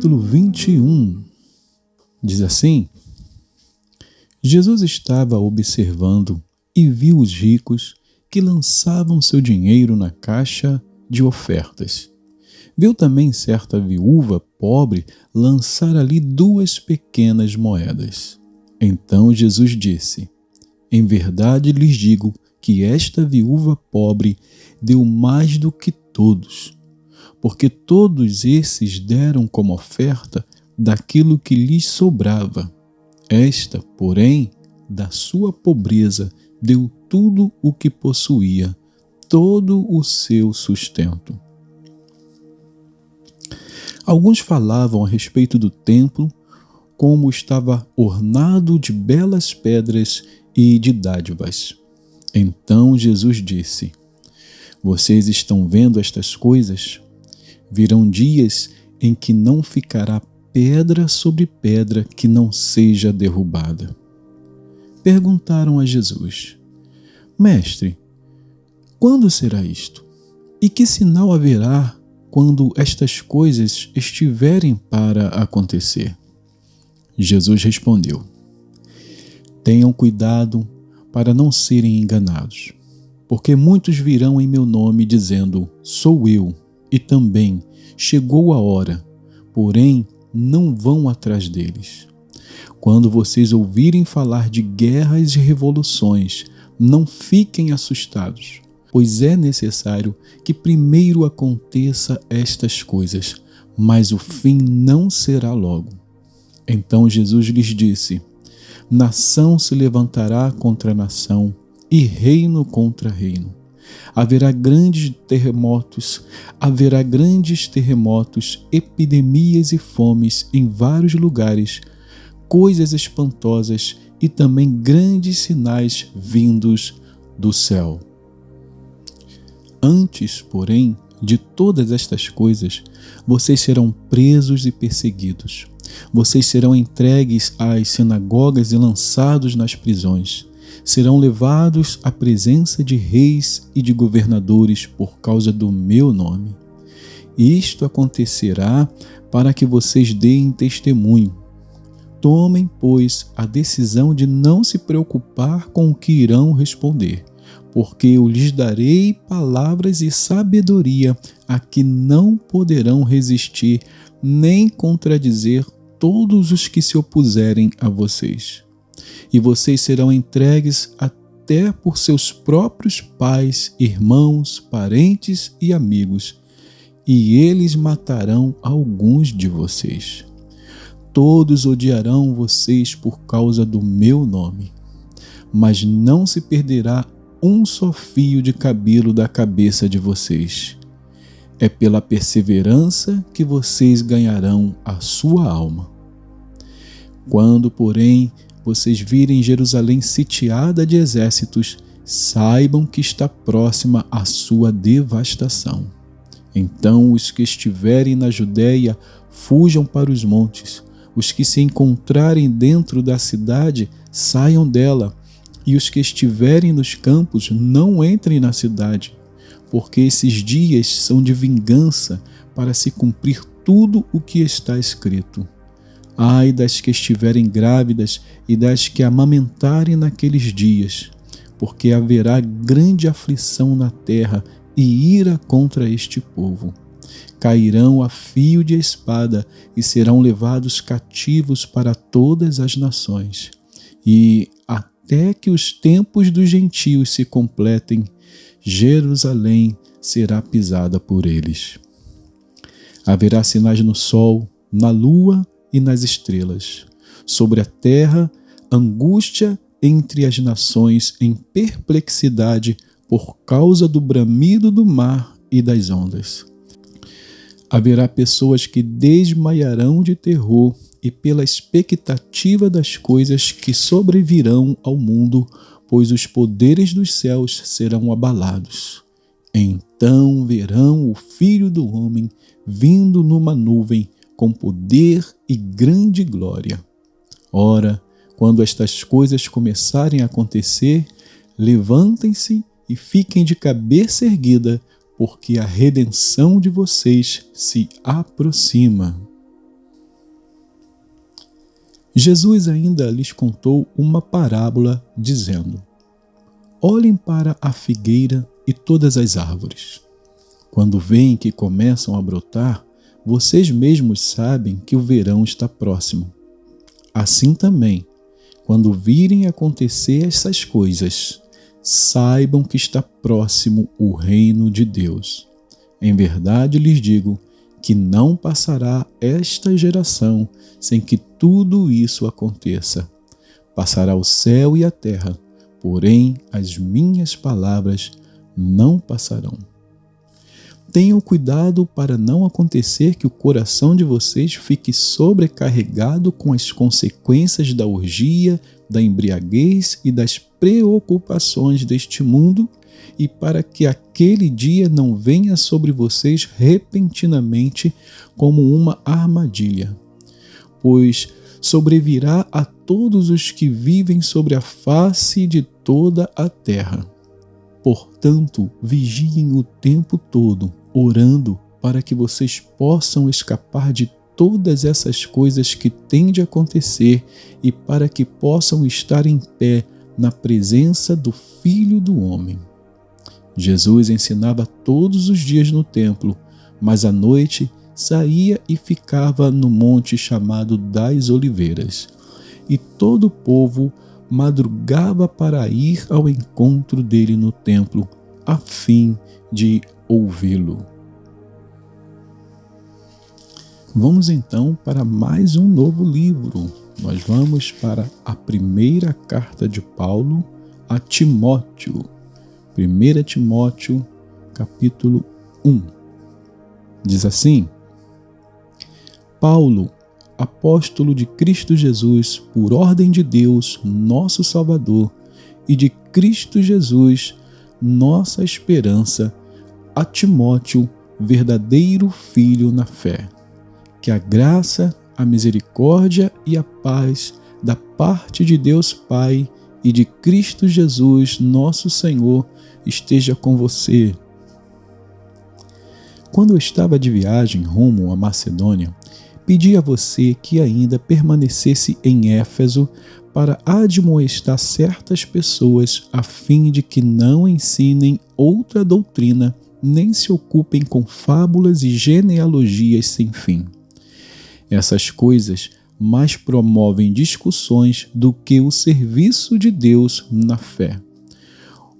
capítulo 21. Diz assim: Jesus estava observando e viu os ricos que lançavam seu dinheiro na caixa de ofertas. Viu também certa viúva pobre lançar ali 2 pequenas moedas. Então Jesus disse: em verdade lhes digo que esta viúva pobre deu mais do que todos, porque todos esses deram como oferta daquilo que lhes sobrava. Esta, porém, da sua pobreza, deu tudo o que possuía, todo o seu sustento. Alguns falavam a respeito do templo, como estava ornado de belas pedras e de dádivas. Então Jesus disse: vocês estão vendo estas coisas? Virão dias em que não ficará pedra sobre pedra que não seja derrubada. Perguntaram a Jesus: Mestre, quando será isto? E que sinal haverá quando estas coisas estiverem para acontecer? Jesus respondeu: tenham cuidado para não serem enganados, porque muitos virão em meu nome dizendo: sou eu, e também chegou a hora, porém não vão atrás deles. Quando vocês ouvirem falar de guerras e revoluções, não fiquem assustados, pois é necessário que primeiro aconteça estas coisas, mas o fim não será logo. Então Jesus lhes disse: nação se levantará contra nação e reino contra reino. Haverá grandes terremotos, epidemias e fomes em vários lugares, coisas espantosas e também grandes sinais vindos do céu. Antes, porém, de todas estas coisas, vocês serão presos e perseguidos. Vocês serão entregues às sinagogas e lançados nas prisões. Serão levados à presença de reis e de governadores por causa do meu nome. Isto acontecerá para que vocês deem testemunho. Tomem, pois, a decisão de não se preocupar com o que irão responder, porque eu lhes darei palavras e sabedoria a que não poderão resistir nem contradizer todos os que se opuserem a vocês. E vocês serão entregues até por seus próprios pais, irmãos, parentes e amigos, e eles matarão alguns de vocês. Todos odiarão vocês por causa do meu nome, mas não se perderá um só fio de cabelo da cabeça de vocês. É pela perseverança que vocês ganharão a sua alma. Quando, porém, vocês virem Jerusalém sitiada de exércitos, saibam que está próxima a sua devastação. Então os que estiverem na Judéia fujam para os montes. Os que se encontrarem dentro da cidade saiam dela, e os que estiverem nos campos não entrem na cidade, porque esses dias são de vingança para se cumprir tudo o que está escrito. Ai das que estiverem grávidas e das que amamentarem naqueles dias, porque haverá grande aflição na terra e ira contra este povo. Cairão a fio de espada e serão levados cativos para todas as nações. E até que os tempos dos gentios se completem, Jerusalém será pisada por eles. Haverá sinais no sol, na lua e nas estrelas. Sobre a terra, angústia entre as nações em perplexidade por causa do bramido do mar e das ondas. Haverá pessoas que desmaiarão de terror e pela expectativa das coisas que sobrevirão ao mundo, pois os poderes dos céus serão abalados. Então verão o Filho do Homem vindo numa nuvem com poder e grande glória. Ora, quando estas coisas começarem a acontecer, levantem-se e fiquem de cabeça erguida, porque a redenção de vocês se aproxima. Jesus ainda lhes contou uma parábola, dizendo: olhem para a figueira e todas as árvores. Quando veem que começam a brotar, vocês mesmos sabem que o verão está próximo. Assim também, quando virem acontecer essas coisas, saibam que está próximo o reino de Deus. Em verdade lhes digo que não passará esta geração sem que tudo isso aconteça. Passará o céu e a terra, porém as minhas palavras não passarão. Tenham cuidado para não acontecer que o coração de vocês fique sobrecarregado com as consequências da orgia, da embriaguez e das preocupações deste mundo, e para que aquele dia não venha sobre vocês repentinamente como uma armadilha. Pois sobrevirá a todos os que vivem sobre a face de toda a terra. Portanto, vigiem o tempo todo, orando para que vocês possam escapar de todas essas coisas que têm de acontecer e para que possam estar em pé na presença do Filho do Homem. Jesus ensinava todos os dias no templo, mas à noite saía e ficava no monte chamado das Oliveiras. E todo o povo madrugava para ir ao encontro dele no templo, a fim de ouvi-lo. Vamos então para mais um novo livro. Nós vamos para a primeira carta de Paulo a Timóteo. 1 Timóteo, capítulo 1. Diz assim: Paulo, apóstolo de Cristo Jesus, por ordem de Deus, nosso Salvador, e de Cristo Jesus, nossa esperança, a Timóteo, verdadeiro filho na fé. Que a graça, a misericórdia e a paz da parte de Deus Pai e de Cristo Jesus, nosso Senhor, esteja com você. Quando eu estava de viagem rumo à Macedônia, pedi a você que ainda permanecesse em Éfeso para admoestar certas pessoas a fim de que não ensinem outra doutrina, nem se ocupem com fábulas e genealogias sem fim. Essas coisas mais promovem discussões do que o serviço de Deus na fé.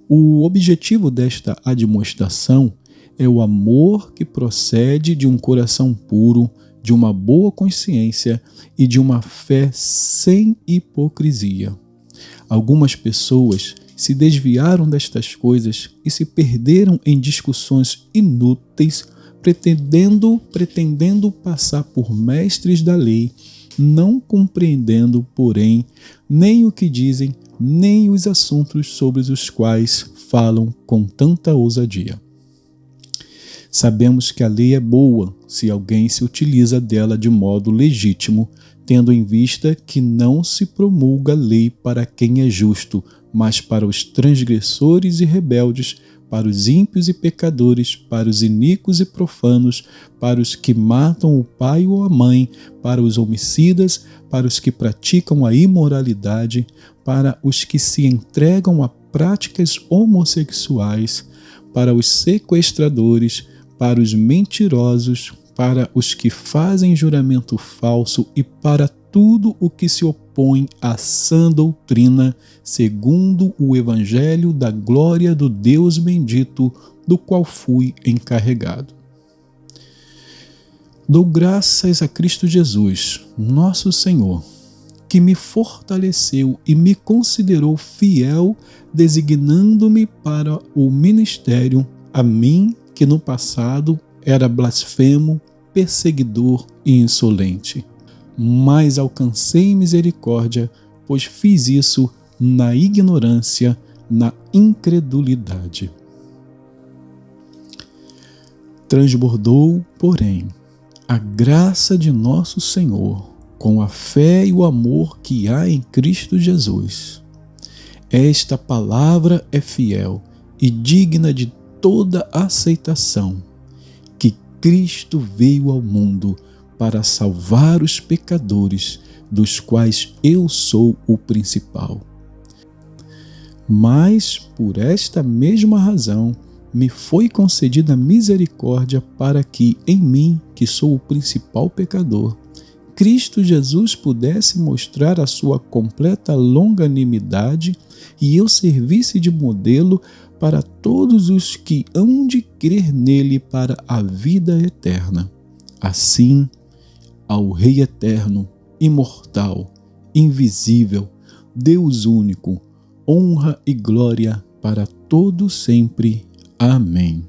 O objetivo desta admoestação é o amor que procede de um coração puro, de uma boa consciência e de uma fé sem hipocrisia. Algumas pessoas se desviaram destas coisas e se perderam em discussões inúteis, pretendendo passar por mestres da lei, não compreendendo, porém, nem o que dizem, nem os assuntos sobre os quais falam com tanta ousadia. Sabemos que a lei é boa se alguém se utiliza dela de modo legítimo, tendo em vista que não se promulga a lei para quem é justo, mas para os transgressores e rebeldes, para os ímpios e pecadores, para os iníquos e profanos, para os que matam o pai ou a mãe, para os homicidas, para os que praticam a imoralidade, para os que se entregam a práticas homossexuais, para os sequestradores, para os mentirosos, para os que fazem juramento falso e para tudo o que se opõe à sã doutrina, segundo o evangelho da glória do Deus bendito, do qual fui encarregado. Dou graças a Cristo Jesus, nosso Senhor, que me fortaleceu e me considerou fiel, designando-me para o ministério, a mim que no passado era blasfemo, perseguidor e insolente. Mas alcancei misericórdia, pois fiz isso na ignorância, na incredulidade. Transbordou, porém, a graça de nosso Senhor, com a fé e o amor que há em Cristo Jesus. Esta palavra é fiel e digna de toda aceitação, que Cristo veio ao mundo para salvar os pecadores, dos quais eu sou o principal. Mas, por esta mesma razão, me foi concedida misericórdia para que, em mim, que sou o principal pecador, Cristo Jesus pudesse mostrar a sua completa longanimidade e eu servisse de modelo para todos os que hão de crer nele para a vida eterna. Assim, ao Rei eterno, imortal, invisível, Deus único, honra e glória para todo sempre. Amém.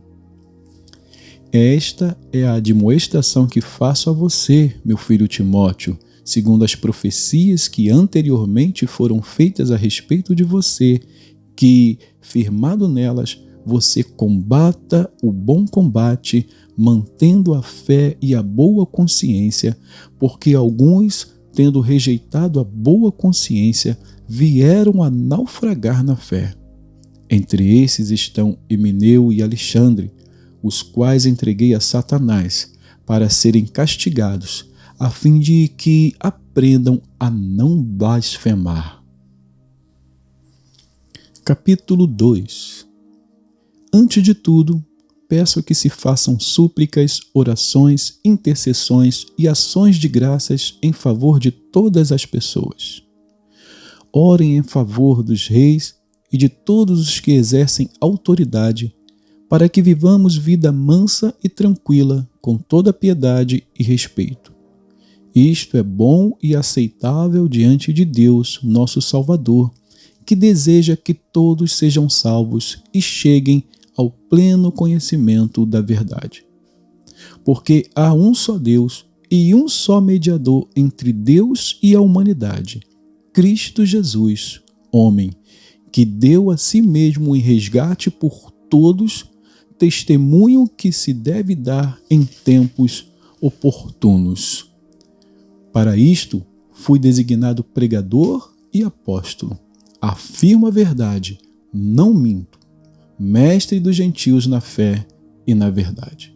Esta é a admoestação que faço a você, meu filho Timóteo, segundo as profecias que anteriormente foram feitas a respeito de você, que, firmado nelas, você combata o bom combate, mantendo a fé e a boa consciência, porque alguns, tendo rejeitado a boa consciência, vieram a naufragar na fé. Entre esses estão Emineu e Alexandre, os quais entreguei a Satanás para serem castigados, a fim de que aprendam a não blasfemar. Capítulo 2. Antes de tudo, peço que se façam súplicas, orações, intercessões e ações de graças em favor de todas as pessoas. Orem em favor dos reis e de todos os que exercem autoridade, para que vivamos vida mansa e tranquila, com toda piedade e respeito. Isto é bom e aceitável diante de Deus, nosso Salvador, que deseja que todos sejam salvos e cheguem ao pleno conhecimento da verdade. Porque há um só Deus e um só mediador entre Deus e a humanidade, Cristo Jesus, homem, que deu a si mesmo em resgate por todos, testemunho que se deve dar em tempos oportunos. Para isto, fui designado pregador e apóstolo. Afirmo a verdade, não minto, mestre dos gentios na fé e na verdade.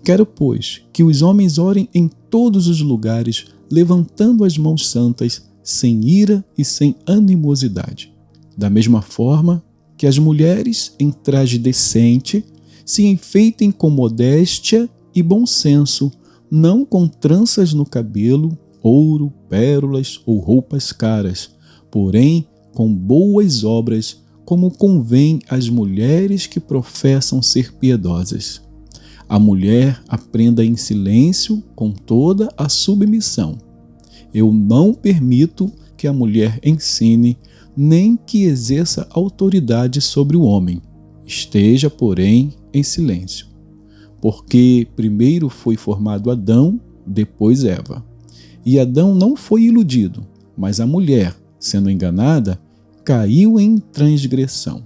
Quero, pois, que os homens orem em todos os lugares, levantando as mãos santas, sem ira e sem animosidade. Da mesma forma que as mulheres, em traje decente, se enfeitem com modéstia e bom senso, não com tranças no cabelo, ouro, pérolas ou roupas caras, porém com boas obras, como convém às mulheres que professam ser piedosas. A mulher aprenda em silêncio com toda a submissão. Eu não permito que a mulher ensine, nem que exerça autoridade sobre o homem. Esteja, porém, em silêncio. Porque primeiro foi formado Adão, depois Eva. E Adão não foi iludido, mas a mulher, sendo enganada, caiu em transgressão.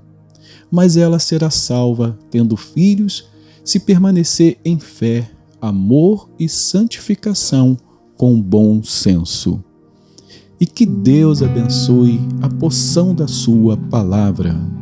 Mas ela será salva, tendo filhos, se permanecer em fé, amor e santificação com bom senso. E que Deus abençoe a porção da sua palavra.